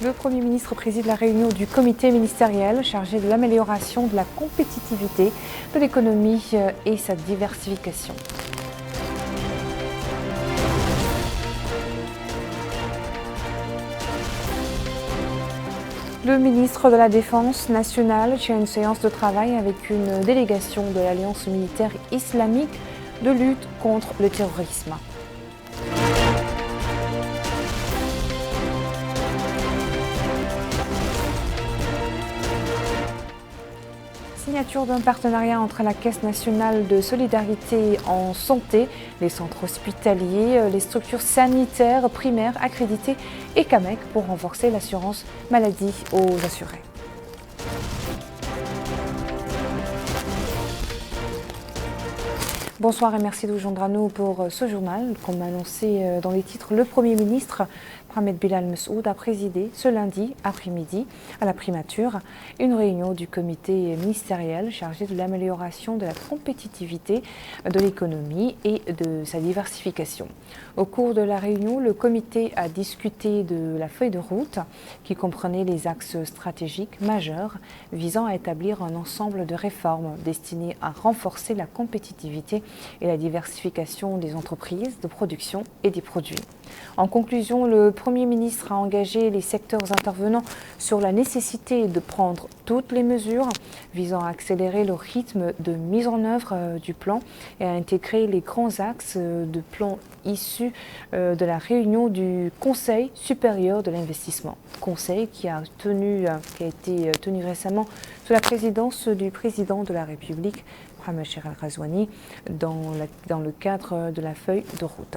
Le Premier ministre préside la réunion du comité ministériel chargé de l'amélioration de la compétitivité de l'économie et sa diversification. Le ministre de la Défense nationale tient une séance de travail avec une délégation de l'Alliance militaire islamique de lutte contre le terrorisme. Signature d'un partenariat entre la Caisse nationale de solidarité en santé, les centres hospitaliers, les structures sanitaires primaires accréditées et CAMEC pour renforcer l'assurance maladie aux assurés. Bonsoir et merci de vous joindre à nous pour ce journal. Comme annoncé dans les titres, le Premier ministre Mohamed Bilal Messoud a présidé ce lundi après-midi à la primature une réunion du comité ministériel chargé de l'amélioration de la compétitivité de l'économie et de sa diversification. Au cours de la réunion, le comité a discuté de la feuille de route qui comprenait les axes stratégiques majeurs visant à établir un ensemble de réformes destinées à renforcer la compétitivité et la diversification des entreprises de production et des produits. En conclusion, le Premier ministre a engagé les secteurs intervenants sur la nécessité de prendre toutes les mesures visant à accélérer le rythme de mise en œuvre du plan et à intégrer les grands axes de plan issus de la réunion du Conseil supérieur de l'investissement. Conseil qui a été tenu récemment sous la présidence du président de la République, Mohamed Chérif Ghazouani, dans le cadre de la feuille de route.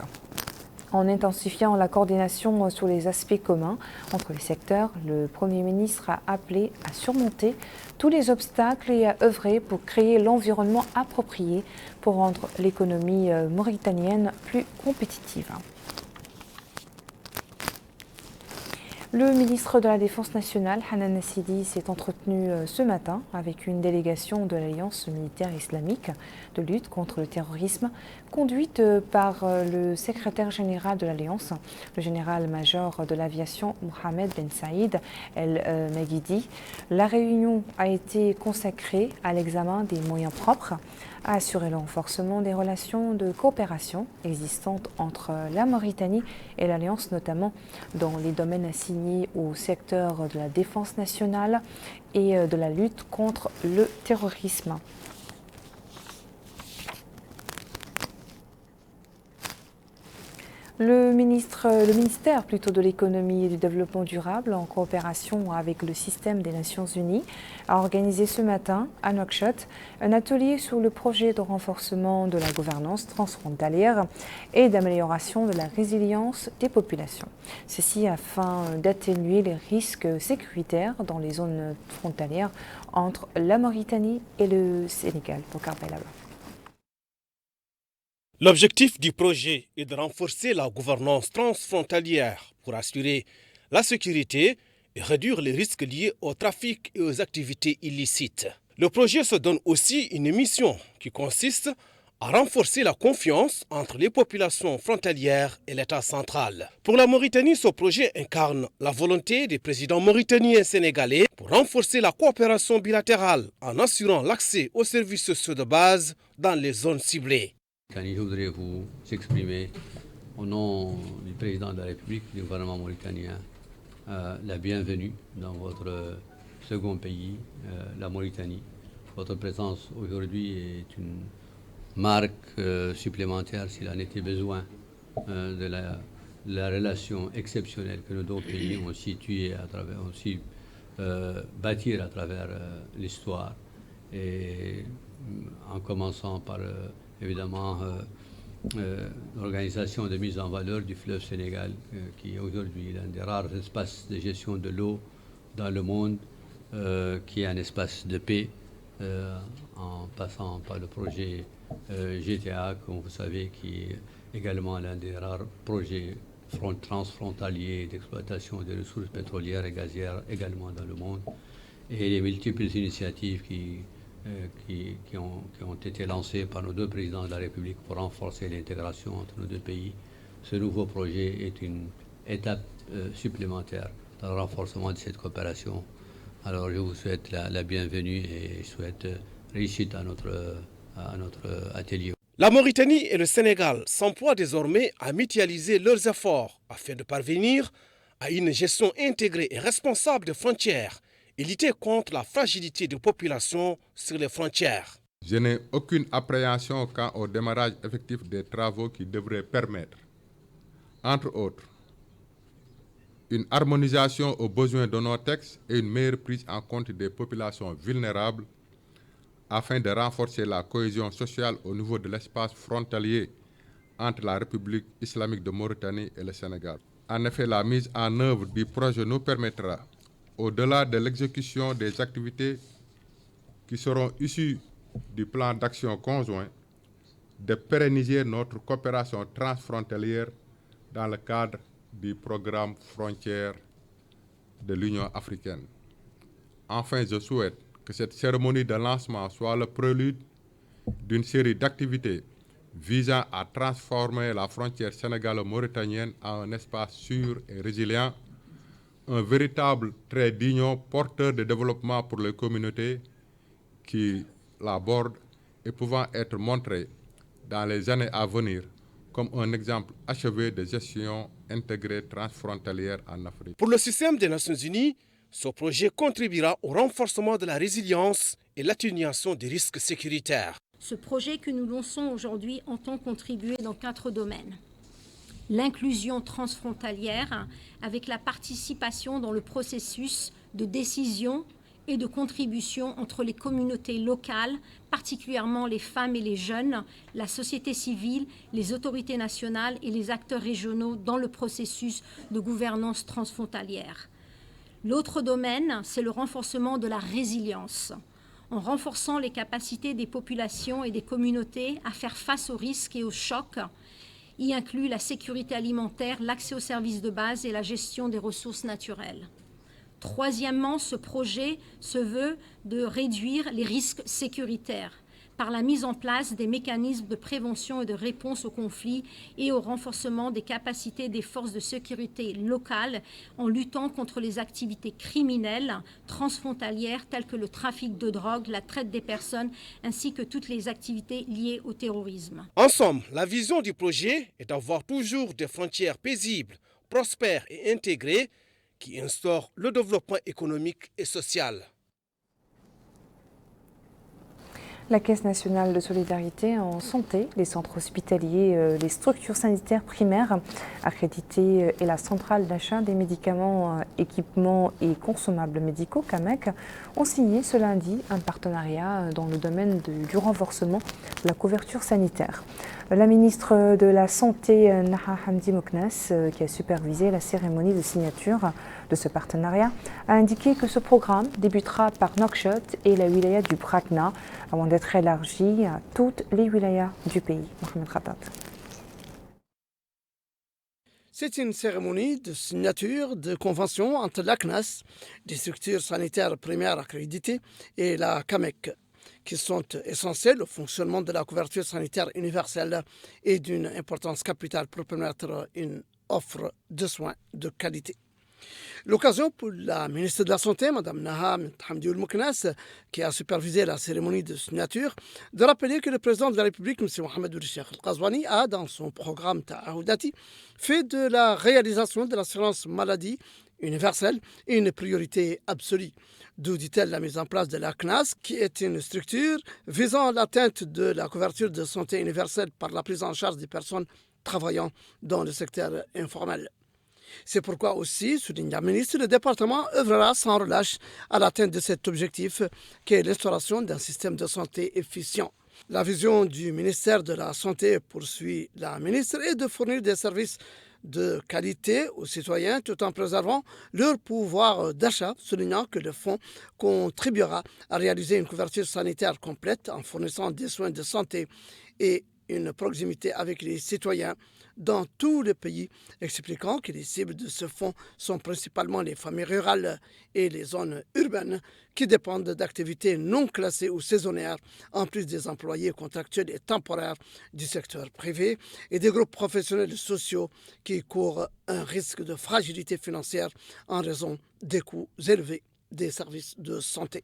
En intensifiant la coordination sur les aspects communs entre les secteurs, le Premier ministre a appelé à surmonter tous les obstacles et à œuvrer pour créer l'environnement approprié pour rendre l'économie mauritanienne plus compétitive. Le ministre de la Défense nationale, Hanan Nassidi, s'est entretenu ce matin avec une délégation de l'Alliance militaire islamique de lutte contre le terrorisme, conduite par le secrétaire général de l'Alliance, le général-major de l'aviation Mohamed Ben Saïd El Maghidi. La réunion a été consacrée à l'examen des moyens propres à assurer le renforcement des relations de coopération existantes entre la Mauritanie et l'Alliance, notamment dans les domaines assignés au secteur de la défense nationale et de la lutte contre le terrorisme. Le ministère de l'économie et du développement durable, en coopération avec le système des Nations Unies, a organisé ce matin à Nouakchott un atelier sur le projet de renforcement de la gouvernance transfrontalière et d'amélioration de la résilience des populations. Ceci afin d'atténuer les risques sécuritaires dans les zones frontalières entre la Mauritanie et le Sénégal. Pour Karbala. L'objectif du projet est de renforcer la gouvernance transfrontalière pour assurer la sécurité et réduire les risques liés au trafic et aux activités illicites. Le projet se donne aussi une mission qui consiste à renforcer la confiance entre les populations frontalières et l'État central. Pour la Mauritanie, ce projet incarne la volonté des présidents mauritaniens et sénégalais pour renforcer la coopération bilatérale en assurant l'accès aux services sociaux de base dans les zones ciblées. Je voudrais vous exprimer au nom du président de la République, du gouvernement mauritanien, la bienvenue dans votre second pays, la Mauritanie. Votre présence aujourd'hui est une marque supplémentaire, s'il en était besoin, de la relation exceptionnelle que nos deux pays ont bâtir à travers l'histoire. Et en commençant par évidemment l'organisation de mise en valeur du fleuve Sénégal, qui est aujourd'hui l'un des rares espaces de gestion de l'eau dans le monde, qui est un espace de paix, en passant par le projet GTA, comme vous savez, qui est également l'un des rares projets transfrontaliers d'exploitation des ressources pétrolières et gazières également dans le monde, et les multiples initiatives qui ont été lancées par nos deux présidents de la République pour renforcer l'intégration entre nos deux pays. Ce nouveau projet est une étape supplémentaire dans le renforcement de cette coopération. Alors je vous souhaite la bienvenue et je souhaite réussite à notre atelier. La Mauritanie et le Sénégal s'emploient désormais à mutualiser leurs efforts afin de parvenir à une gestion intégrée et responsable des frontières et lutter contre la fragilité des populations sur les frontières. Je n'ai aucune appréhension quant au démarrage effectif des travaux qui devraient permettre, entre autres, une harmonisation aux besoins de nos textes et une meilleure prise en compte des populations vulnérables afin de renforcer la cohésion sociale au niveau de l'espace frontalier entre la République islamique de Mauritanie et le Sénégal. En effet, la mise en œuvre du projet nous permettra, au-delà de l'exécution des activités qui seront issues du plan d'action conjoint, de pérenniser notre coopération transfrontalière dans le cadre du programme Frontières de l'Union africaine. Enfin, je souhaite que cette cérémonie de lancement soit le prélude d'une série d'activités visant à transformer la frontière sénégalo-mauritanienne en un espace sûr et résilient, un véritable trait d'union porteur de développement pour les communautés qui l'abordent et pouvant être montré dans les années à venir comme un exemple achevé de gestion intégrée transfrontalière en Afrique. Pour le système des Nations Unies, ce projet contribuera au renforcement de la résilience et l'atténuation des risques sécuritaires. Ce projet que nous lançons aujourd'hui entend contribuer dans 4 domaines. L'inclusion transfrontalière avec la participation dans le processus de décision et de contribution entre les communautés locales, particulièrement les femmes et les jeunes, la société civile, les autorités nationales et les acteurs régionaux dans le processus de gouvernance transfrontalière. L'autre domaine, c'est le renforcement de la résilience, en renforçant les capacités des populations et des communautés à faire face aux risques et aux chocs, y inclut la sécurité alimentaire, l'accès aux services de base et la gestion des ressources naturelles. Troisièmement, ce projet se veut de réduire les risques sécuritaires par la mise en place des mécanismes de prévention et de réponse aux conflits et au renforcement des capacités des forces de sécurité locales en luttant contre les activités criminelles transfrontalières telles que le trafic de drogue, la traite des personnes ainsi que toutes les activités liées au terrorisme. En somme, la vision du projet est d'avoir toujours des frontières paisibles, prospères et intégrées qui instaurent le développement économique et social. La Caisse nationale de solidarité en santé, les centres hospitaliers, les structures sanitaires primaires accréditées et la centrale d'achat des médicaments, équipements et consommables médicaux, CAMEC, ont signé ce lundi un partenariat dans le domaine du renforcement de la couverture sanitaire. La ministre de la Santé, Naha Hamdi Mouknas, qui a supervisé la cérémonie de signature de ce partenariat, a indiqué que ce programme débutera par Nouakchott et la wilaya du Brakna, avant d'être élargi à toutes les wilayas du pays. Mohamed Khatat. C'est une cérémonie de signature de convention entre l'ACNAS, des structures sanitaires primaires accréditées, et la CAMEC, qui sont essentielles au fonctionnement de la couverture sanitaire universelle et d'une importance capitale pour permettre une offre de soins de qualité. L'occasion pour la ministre de la Santé, Mme Naha Hamdi Mouknas, qui a supervisé la cérémonie de signature, de rappeler que le président de la République, M. Mohamed Ould Cheikh Al-Qazouani, a, dans son programme Ta'ahoudati, fait de la réalisation de l'assurance maladie universelle une priorité absolue. D'où, dit-elle, la mise en place de la CNAS, qui est une structure visant l'atteinte de la couverture de santé universelle par la prise en charge des personnes travaillant dans le secteur informel. C'est pourquoi aussi, souligne la ministre, le département œuvrera sans relâche à l'atteinte de cet objectif, qui est l'instauration d'un système de santé efficient. La vision du ministère de la Santé, poursuit la ministre, est de fournir des services de qualité aux citoyens tout en préservant leur pouvoir d'achat, soulignant que le fonds contribuera à réaliser une couverture sanitaire complète en fournissant des soins de santé et une proximité avec les citoyens dans tous les pays, expliquant que les cibles de ce fonds sont principalement les familles rurales et les zones urbaines qui dépendent d'activités non classées ou saisonnières, en plus des employés contractuels et temporaires du secteur privé et des groupes professionnels sociaux qui courent un risque de fragilité financière en raison des coûts élevés des services de santé.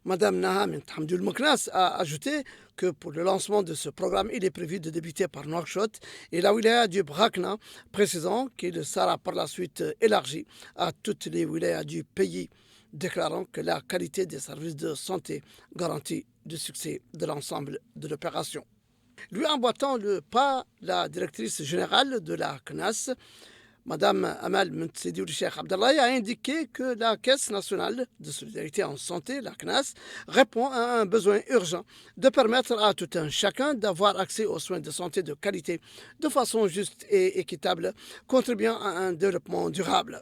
Madame Naha Hamdoul Moknas a ajouté que pour le lancement de ce programme, il est prévu de débuter par Nouakchott et la wilaya du Brakna, précisant qu'il sera par la suite élargi à toutes les wilayas du pays, déclarant que la qualité des services de santé garantit le succès de l'ensemble de l'opération. Lui emboîtant le pas, la directrice générale de la CNAS, Madame Amal Mentsedioul Cheikh Abdallah, a indiqué que la Caisse nationale de solidarité en santé, la CNAS, répond à un besoin urgent de permettre à tout un chacun d'avoir accès aux soins de santé de qualité de façon juste et équitable, contribuant à un développement durable.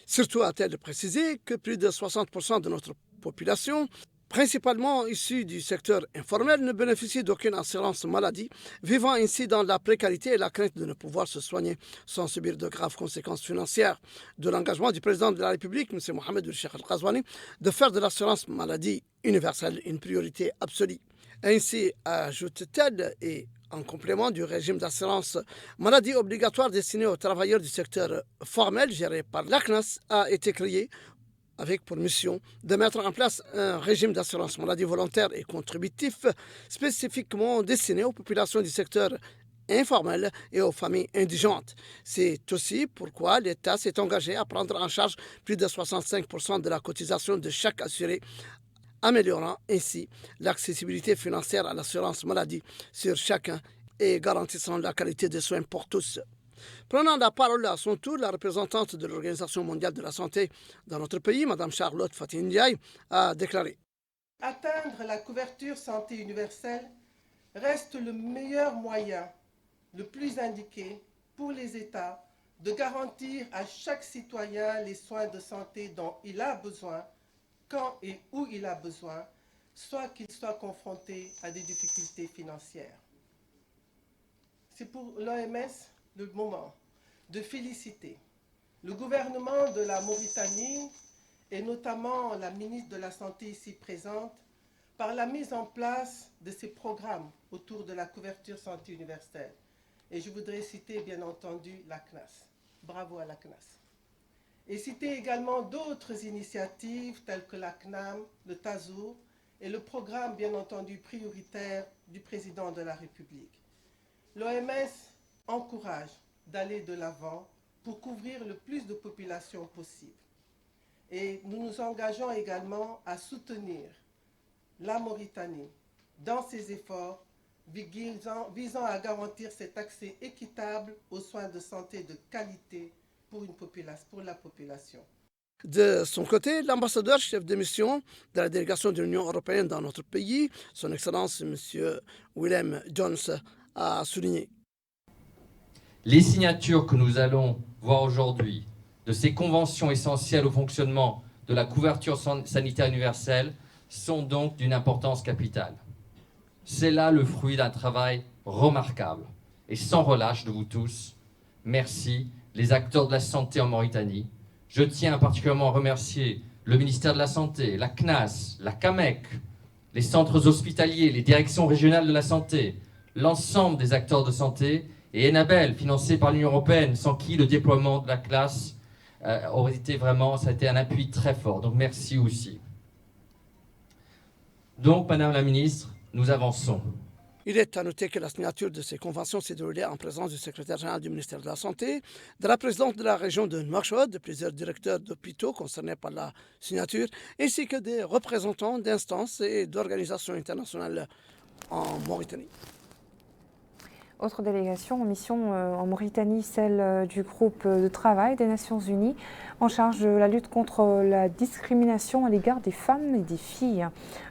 Surtout a-t-elle précisé que plus de 60% de notre population, principalement issus du secteur informel, ne bénéficient d'aucune assurance maladie, vivant ainsi dans la précarité et la crainte de ne pouvoir se soigner sans subir de graves conséquences financières. De l'engagement du président de la République, M. Mohamed El Cheikh Al-Qazouani, de faire de l'assurance maladie universelle une priorité absolue. Ainsi, ajoute-t-elle, et en complément du régime d'assurance maladie obligatoire destiné aux travailleurs du secteur formel géré par l'ACNAS, a été créé avec pour mission de mettre en place un régime d'assurance maladie volontaire et contributif spécifiquement destiné aux populations du secteur informel et aux familles indigentes. C'est aussi pourquoi l'État s'est engagé à prendre en charge plus de 65% de la cotisation de chaque assuré, améliorant ainsi l'accessibilité financière à l'assurance maladie sur chacun et garantissant la qualité des soins pour tous. Prenant la parole à son tour, la représentante de l'Organisation mondiale de la santé dans notre pays, Mme Charlotte Fathi Ndiaye, a déclaré: atteindre la couverture santé universelle reste le meilleur moyen, le plus indiqué pour les États de garantir à chaque citoyen les soins de santé dont il a besoin, quand et où il a besoin, soit qu'il soit confronté à des difficultés financières. C'est pour l'OMS le moment de féliciter le gouvernement de la Mauritanie et notamment la ministre de la Santé ici présente par la mise en place de ces programmes autour de la couverture santé universelle. Et je voudrais citer bien entendu la CNAS. Bravo à la CNAS. Et citer également d'autres initiatives telles que la CNAM, le TASO et le programme bien entendu prioritaire du président de la République. L'OMS encourage d'aller de l'avant pour couvrir le plus de populations possible. Et nous nous engageons également à soutenir la Mauritanie dans ses efforts visant à garantir cet accès équitable aux soins de santé de qualité pour la population. De son côté, l'ambassadeur chef de mission de la délégation de l'Union européenne dans notre pays, son Excellence M. Willem Jones, a souligné: les signatures que nous allons voir aujourd'hui de ces conventions essentielles au fonctionnement de la couverture sanitaire universelle sont donc d'une importance capitale. C'est là le fruit d'un travail remarquable et sans relâche de vous tous. Merci, les acteurs de la santé en Mauritanie. Je tiens particulièrement à remercier le ministère de la Santé, la CNAS, la CAMEC, les centres hospitaliers, les directions régionales de la santé, l'ensemble des acteurs de santé et Enabel, financé par l'Union européenne, sans qui le déploiement de la classe aurait été vraiment, ça a été un appui très fort. Donc merci aussi. Donc, Madame la Ministre, nous avançons. Il est à noter que la signature de ces conventions s'est déroulée en présence du secrétaire général du ministère de la Santé, de la présidente de la région de Nouakchott, de plusieurs directeurs d'hôpitaux concernés par la signature, ainsi que des représentants d'instances et d'organisations internationales en Mauritanie. Autre délégation en mission en Mauritanie, celle du groupe de travail des Nations Unies en charge de la lutte contre la discrimination à l'égard des femmes et des filles.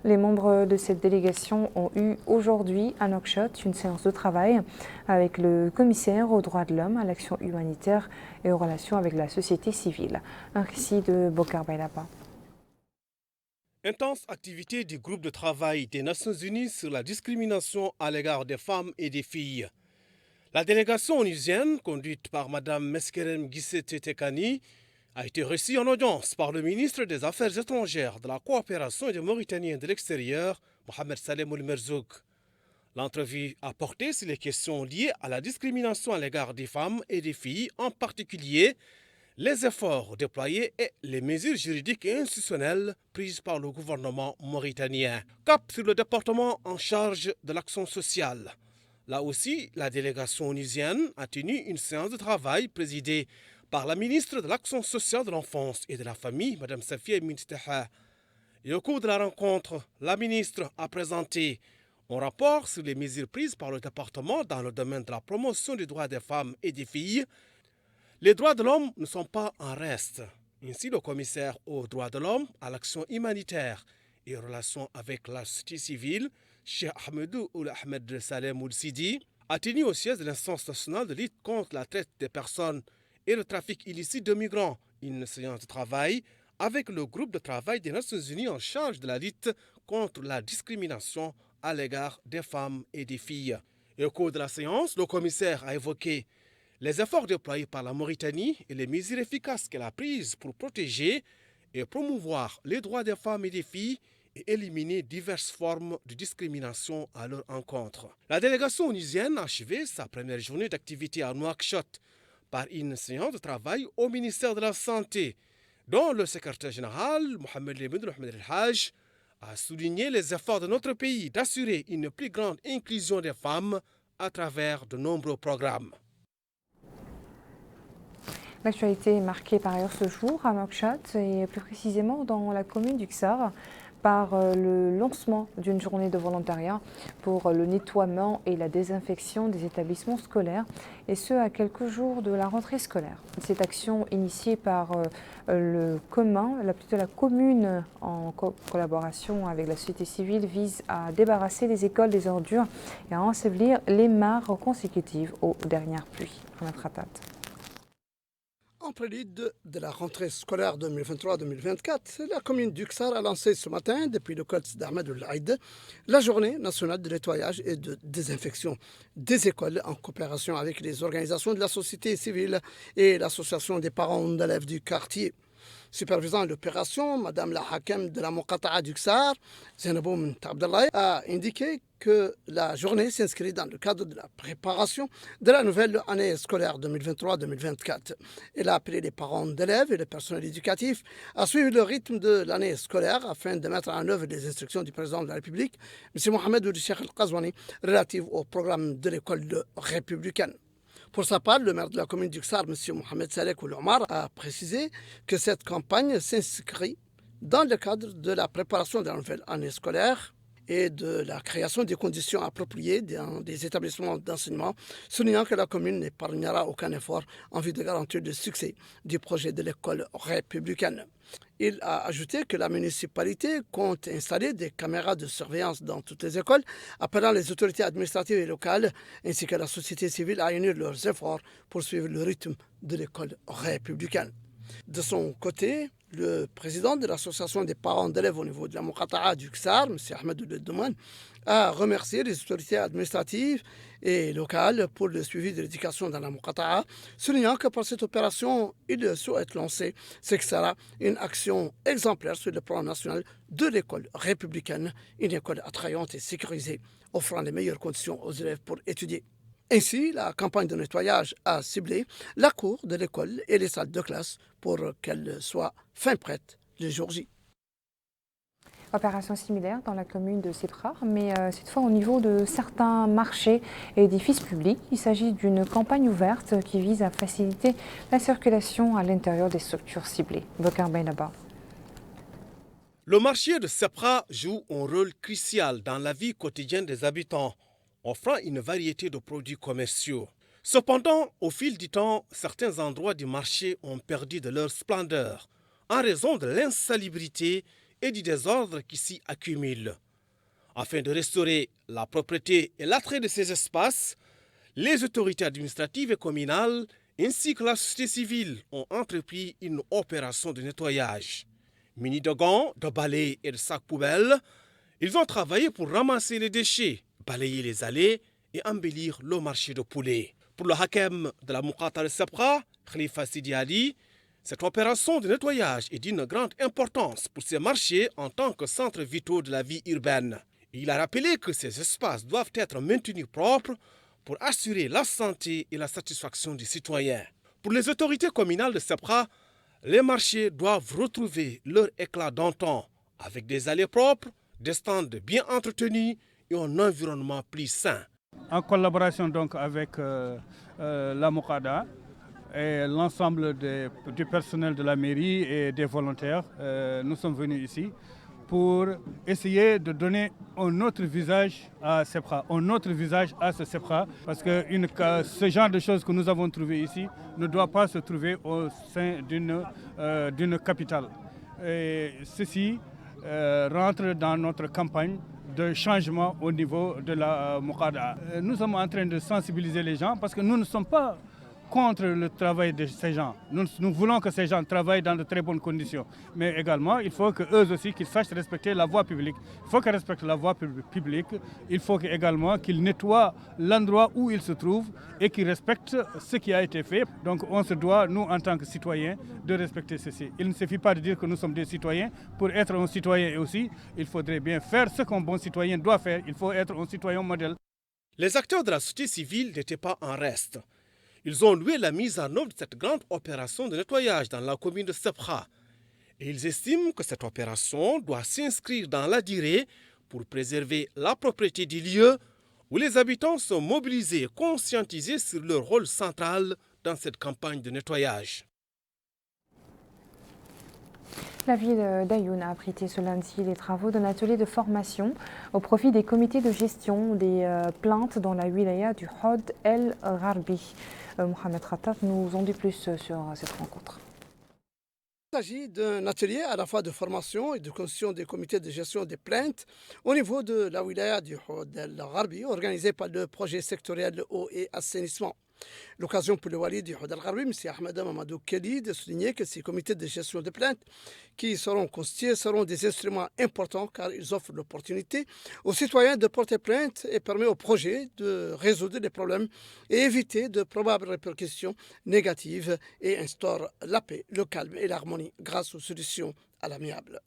Les membres de cette délégation ont eu aujourd'hui à Nouakchott une séance de travail avec le commissaire aux droits de l'homme, à l'action humanitaire et aux relations avec la société civile. Un récit de Bokar Bailaba. Intense activité du groupe de travail des Nations Unies sur la discrimination à l'égard des femmes et des filles. La délégation onusienne, conduite par Mme Meskerem Guissé-Tétékani, a été reçue en audience par le ministre des Affaires étrangères, de la coopération et des Mauritaniens de l'extérieur, Mohamed Salem Ould-Merzouk. L'entrevue a porté sur les questions liées à la discrimination à l'égard des femmes et des filles, en particulier les efforts déployés et les mesures juridiques et institutionnelles prises par le gouvernement mauritanien. Cap sur le département en charge de l'action sociale. Là aussi, la délégation onusienne a tenu une séance de travail présidée par la ministre de l'Action sociale de l'enfance et de la famille, Mme Safia Mintaha. Et au cours de la rencontre, la ministre a présenté un rapport sur les mesures prises par le département dans le domaine de la promotion des droits des femmes et des filles. Les droits de l'homme ne sont pas en reste. Ainsi, le commissaire aux droits de l'homme, à l'action humanitaire et aux relations avec la société civile, Cheikh Ahmedou Ould Ahmed Salem Ould Sidi, a tenu au siège de l'instance nationale de lutte contre la traite des personnes et le trafic illicite de migrants une séance de travail avec le groupe de travail des Nations Unies en charge de la lutte contre la discrimination à l'égard des femmes et des filles. Et au cours de la séance, le commissaire a évoqué les efforts déployés par la Mauritanie et les mesures efficaces qu'elle a prises pour protéger et promouvoir les droits des femmes et des filles et éliminer diverses formes de discrimination à leur encontre. La délégation onusienne a achevé sa première journée d'activité à Nouakchott par une séance de travail au ministère de la Santé, dont le secrétaire général, Mohamed Lemid Ahmed El-Haj, a souligné les efforts de notre pays d'assurer une plus grande inclusion des femmes à travers de nombreux programmes. L'actualité est marquée par ailleurs ce jour à Nouakchott et plus précisément dans la commune du Ksar par le lancement d'une journée de volontariat pour le nettoiement et la désinfection des établissements scolaires et ce à quelques jours de la rentrée scolaire. Cette action initiée par la commune en collaboration avec la société civile vise à débarrasser les écoles des ordures et à ensevelir les mares consécutives aux dernières pluies. En prélude de la rentrée scolaire 2023-2024, la commune du Ksar a lancé ce matin, depuis le Quds d'Ahmed Ould, la journée nationale de nettoyage et de désinfection des écoles en coopération avec les organisations de la société civile et l'association des parents d'élèves du quartier. Supervisant l'opération, Mme la Hakem de la Muqata'a du Ksar, Zainabou Ment Abdallah, a indiqué que la journée s'inscrit dans le cadre de la préparation de la nouvelle année scolaire 2023-2024. Elle a appelé les parents d'élèves et le personnel éducatif à suivre le rythme de l'année scolaire afin de mettre en œuvre les instructions du président de la République, M. Mohamed Ould Cheikh El-Qazouani, relatives au programme de l'école républicaine. Pour sa part, le maire de la commune du Ksar, M. Mohamed Salek Ould Omar, a précisé que cette campagne s'inscrit dans le cadre de la préparation de la nouvelle année scolaire et de la création des conditions appropriées dans des établissements d'enseignement, soulignant que la commune n'épargnera aucun effort en vue de garantir le succès du projet de l'école républicaine. Il a ajouté que la municipalité compte installer des caméras de surveillance dans toutes les écoles, appelant les autorités administratives et locales ainsi que la société civile à unir leurs efforts pour suivre le rythme de l'école républicaine. De son côté, le président de l'association des parents d'élèves au niveau de la Muqata'a du Ksar, M. Ahmed Ould, a remercié les autorités administratives et locales pour le suivi de l'éducation dans la Muqata'a, soulignant que par cette opération, il souhaite lancer ce qui sera une action exemplaire sur le plan national de l'école républicaine, une école attrayante et sécurisée, offrant les meilleures conditions aux élèves pour étudier. Ainsi, la campagne de nettoyage a ciblé la cour de l'école et les salles de classe pour qu'elles soient fin prêtes le jour J. Opération similaire dans la commune de Sibrar, mais cette fois au niveau de certains marchés et édifices publics. Il s'agit d'une campagne ouverte qui vise à faciliter la circulation à l'intérieur des structures ciblées. Bokar Benaba. Le marché de Sibrar joue un rôle crucial dans la vie quotidienne des habitants, offrant une variété de produits commerciaux. Cependant, au fil du temps, certains endroits du marché ont perdu de leur splendeur en raison de l'insalubrité et du désordre qui s'y accumulent. Afin de restaurer la propreté et l'attrait de ces espaces, les autorités administratives et communales ainsi que la société civile ont entrepris une opération de nettoyage. Munis de gants, de balais et de sacs poubelles, ils ont travaillé pour ramasser les déchets, balayer les allées et embellir le marché de poulet. Pour le hakem de la Muqata de Sabra, Khalifa Sidi Ali, cette opération de nettoyage est d'une grande importance pour ces marchés en tant que centres vitaux de la vie urbaine. Il a rappelé que ces espaces doivent être maintenus propres pour assurer la santé et la satisfaction des citoyens. Pour les autorités communales de Sabra, les marchés doivent retrouver leur éclat d'antan avec des allées propres, des stands bien entretenus et un environnement plus sain. En collaboration donc avec la Muqada et l'ensemble du personnel de la mairie et des volontaires, nous sommes venus ici pour essayer de donner un autre visage à Sabra, un autre visage à ce Sabra, parce que ce genre de choses que nous avons trouvées ici ne doit pas se trouver au sein d'une capitale. Et ceci rentre dans notre campagne de changement au niveau de la Muqada. Nous sommes en train de sensibiliser les gens parce que nous ne sommes pas contre le travail de ces gens. Nous voulons que ces gens travaillent dans de très bonnes conditions. Mais également, il faut qu'eux aussi qu'ils sachent respecter la voie publique. Il faut qu'ils respectent la voie publique. Il faut également qu'ils nettoient l'endroit où ils se trouvent et qu'ils respectent ce qui a été fait. Donc on se doit, nous en tant que citoyens, de respecter ceci. Il ne suffit pas de dire que nous sommes des citoyens. Pour être un citoyen aussi, il faudrait bien faire ce qu'un bon citoyen doit faire. Il faut être un citoyen modèle. Les acteurs de la société civile n'étaient pas en reste. Ils ont loué la mise en œuvre de cette grande opération de nettoyage dans la commune de Sabra. Et ils estiment que cette opération doit s'inscrire dans la durée pour préserver la propriété du lieu où les habitants sont mobilisés et conscientisés sur leur rôle central dans cette campagne de nettoyage. La ville d'Ayoun a abrité ce lundi les travaux d'un atelier de formation au profit des comités de gestion des plaintes dans la wilaya du Hod El Gharbi. Mohamed Khattab nous en dit plus sur cette rencontre. Il s'agit d'un atelier à la fois de formation et de constitution des comités de gestion des plaintes au niveau de la wilaya du Hod El Gharbi, organisé par le projet sectoriel de eau et assainissement. L'occasion pour le wali du Hod El Gharbi, M. Ahmed Mamadou Kelly, de souligner que ces comités de gestion de plaintes qui seront constitués seront des instruments importants car ils offrent l'opportunité aux citoyens de porter plainte et permet au projet de résoudre les problèmes et éviter de probables répercussions négatives et instaure la paix, le calme et l'harmonie grâce aux solutions à l'amiable.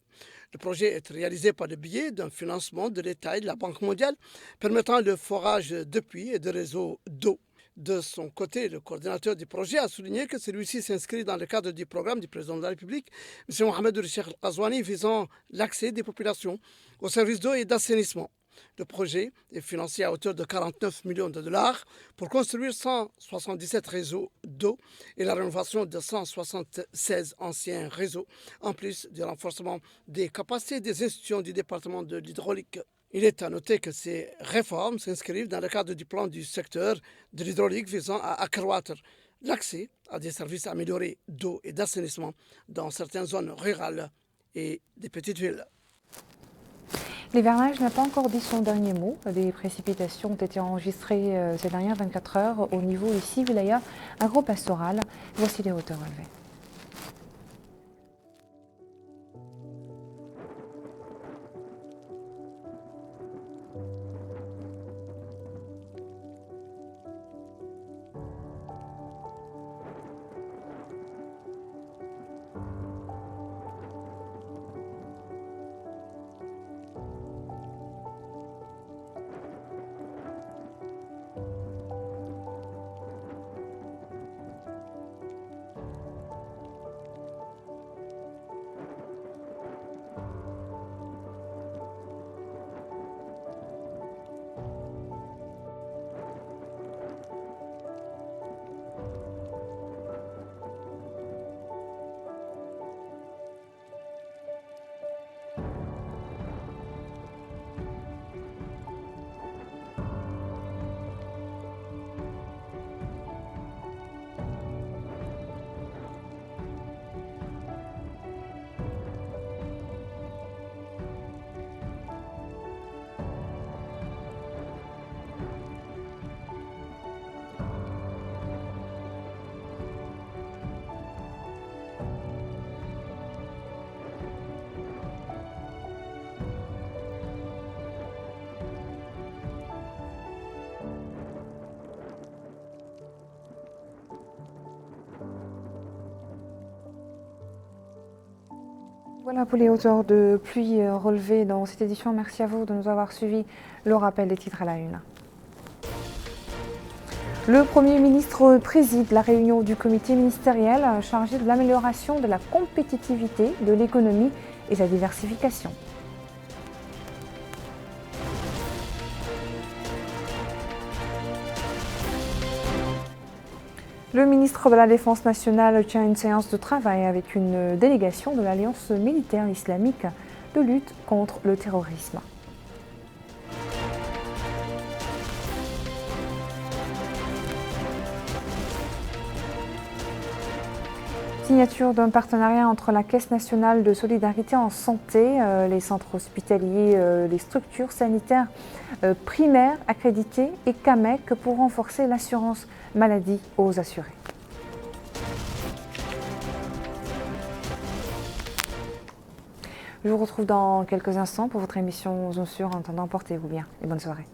Le projet est réalisé par le biais d'un financement de l'État et de la Banque mondiale permettant le forage de puits et de réseaux d'eau. De son côté, le coordinateur du projet a souligné que celui-ci s'inscrit dans le cadre du programme du président de la République, M. Mohamed Cheikh Al-Qazouani, visant l'accès des populations aux services d'eau et d'assainissement. Le projet est financé à hauteur de 49 millions de dollars pour construire 177 réseaux d'eau et la rénovation de 176 anciens réseaux, en plus du renforcement des capacités des institutions du département de l'hydraulique. Il est à noter que ces réformes s'inscrivent dans le cadre du plan du secteur de l'hydraulique visant à accroître l'accès à des services améliorés d'eau et d'assainissement dans certaines zones rurales et des petites villes. L'hivernage n'a pas encore dit son dernier mot. Des précipitations ont été enregistrées ces dernières 24 heures au niveau ici, wilaya agro-pastoral. Voici les hauteurs relevées. Voilà pour les hauteurs de pluie relevées dans cette édition. Merci à vous de nous avoir suivis. Le rappel des titres à la une. Le Premier ministre préside la réunion du comité ministériel chargé de l'amélioration de la compétitivité de l'économie et sa diversification. Le ministre de la Défense nationale tient une séance de travail avec une délégation de l'Alliance militaire islamique de lutte contre le terrorisme. Signature d'un partenariat entre la Caisse nationale de solidarité en santé, les centres hospitaliers, les structures sanitaires primaires accréditées et CAMEC pour renforcer l'assurance maladie aux assurés. Je vous retrouve dans quelques instants pour votre émission Zone Sûre. En attendant, portez-vous bien et bonne soirée.